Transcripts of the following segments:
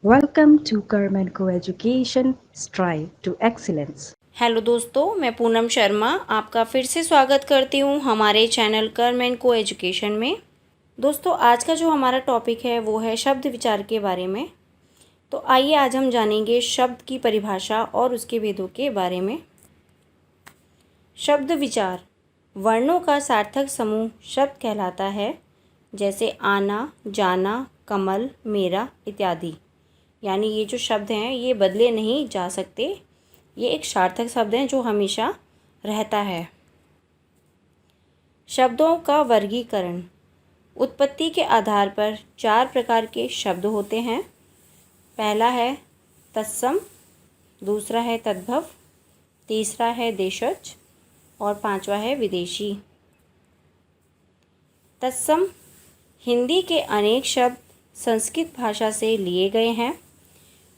Welcome to Carmen Co-Education Strive to Excellence। Hello दोस्तों, मैं पूनम शर्मा आपका फिर से स्वागत करती हूँ हमारे चैनल करमेन को एजुकेशन में। दोस्तों, आज का जो हमारा टॉपिक है वो है शब्द विचार के बारे में। तो आइए आज हम जानेंगे शब्द की परिभाषा और उसके भेदों के बारे में। शब्द विचार वर्णों का सार्थक समूह शब्द कहलाता है, जैसे आना, जाना, कमल, मेरा इत्यादि। यानी ये जो शब्द हैं ये बदले नहीं जा सकते, ये एक सार्थक शब्द हैं जो हमेशा रहता है। शब्दों का वर्गीकरण उत्पत्ति के आधार पर 4 प्रकार के शब्द होते हैं। पहला है तत्सम, दूसरा है तद्भव, तीसरा है देशज और पांचवा है विदेशी। तत्सम हिंदी के अनेक शब्द संस्कृत भाषा से लिए गए हैं,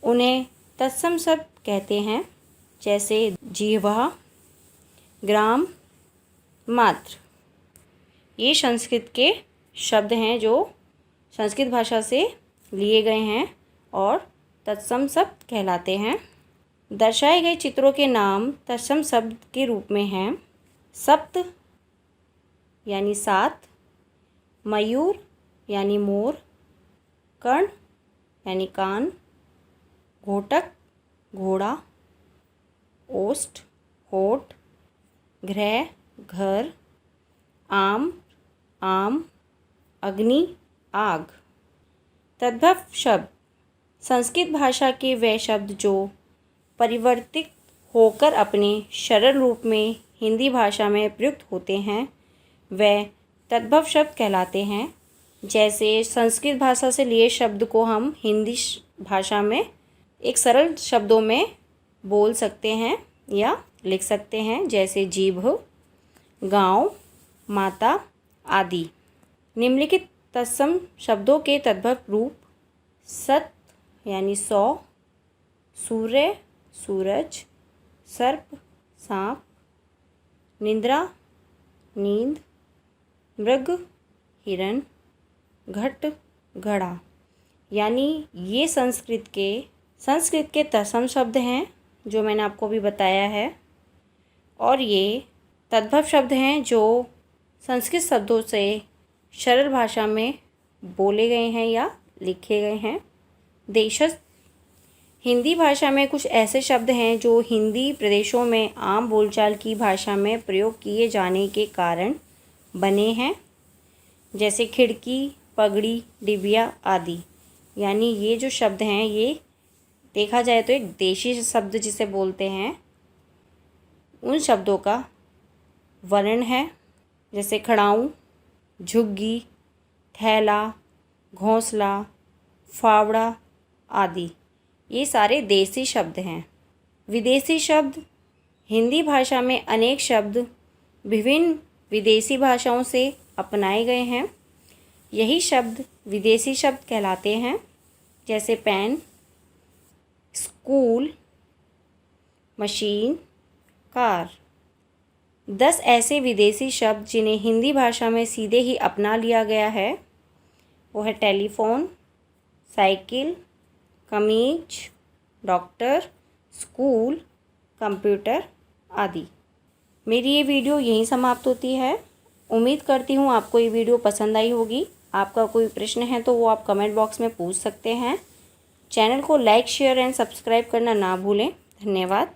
उन्हें तत्सम शब्द कहते हैं, जैसे जिह्वा, ग्राम, मात्र। ये संस्कृत के शब्द हैं जो संस्कृत भाषा से लिए गए हैं और तत्सम शब्द कहलाते हैं। दर्शाए गए चित्रों के नाम तत्सम शब्द के रूप में हैं। सप्त यानी 7, मयूर यानी मोर, कर्ण यानी कान, घोटक घोड़ा, ओष्ठ होठ, गृह घर, आम आम, अग्नि आग। तद्भव शब्द संस्कृत भाषा के वे शब्द जो परिवर्तित होकर अपने सरल रूप में हिंदी भाषा में प्रयुक्त होते हैं, वे तद्भव शब्द कहलाते हैं। जैसे संस्कृत भाषा से लिए शब्द को हम हिंदी भाषा में एक सरल शब्दों में बोल सकते हैं या लिख सकते हैं, जैसे जीभ, गांव, माता आदि। निम्नलिखित तत्सम शब्दों के तद्भव रूप सत यानी 100, सूर्य सूरज, सर्प सांप, निद्रा नींद, मृग हिरण, घट घड़ा। यानी ये संस्कृत के तत्सम शब्द हैं जो मैंने आपको भी बताया है, और ये तद्भव शब्द हैं जो संस्कृत शब्दों से सरल भाषा में बोले गए हैं या लिखे गए हैं। देशज हिंदी भाषा में कुछ ऐसे शब्द हैं जो हिंदी प्रदेशों में आम बोलचाल की भाषा में प्रयोग किए जाने के कारण बने हैं, जैसे खिड़की, पगड़ी, डिबिया आदि। यानी ये जो शब्द हैं ये देखा जाए तो एक देशी शब्द जिसे बोलते हैं, उन शब्दों का वर्णन है, जैसे खड़ाऊँ, झुग्गी, थैला, घोंसला, फावड़ा आदि। ये सारे देसी शब्द हैं। विदेशी शब्द हिंदी भाषा में अनेक शब्द विभिन्न विदेशी भाषाओं से अपनाए गए हैं। यही शब्द विदेशी शब्द कहलाते हैं, जैसे पेन, स्कूल, मशीन, कार। 10 ऐसे विदेशी शब्द जिन्हें हिंदी भाषा में सीधे ही अपना लिया गया है वो है टेलीफोन, साइकिल, कमीज, डॉक्टर, स्कूल, कंप्यूटर आदि। मेरी ये वीडियो यहीं समाप्त होती है। उम्मीद करती हूँ आपको ये वीडियो पसंद आई होगी। आपका कोई प्रश्न है तो वो आप कमेंट बॉक्स में पूछ सकते हैं। चैनल को लाइक, शेयर एंड सब्सक्राइब करना ना भूलें। धन्यवाद।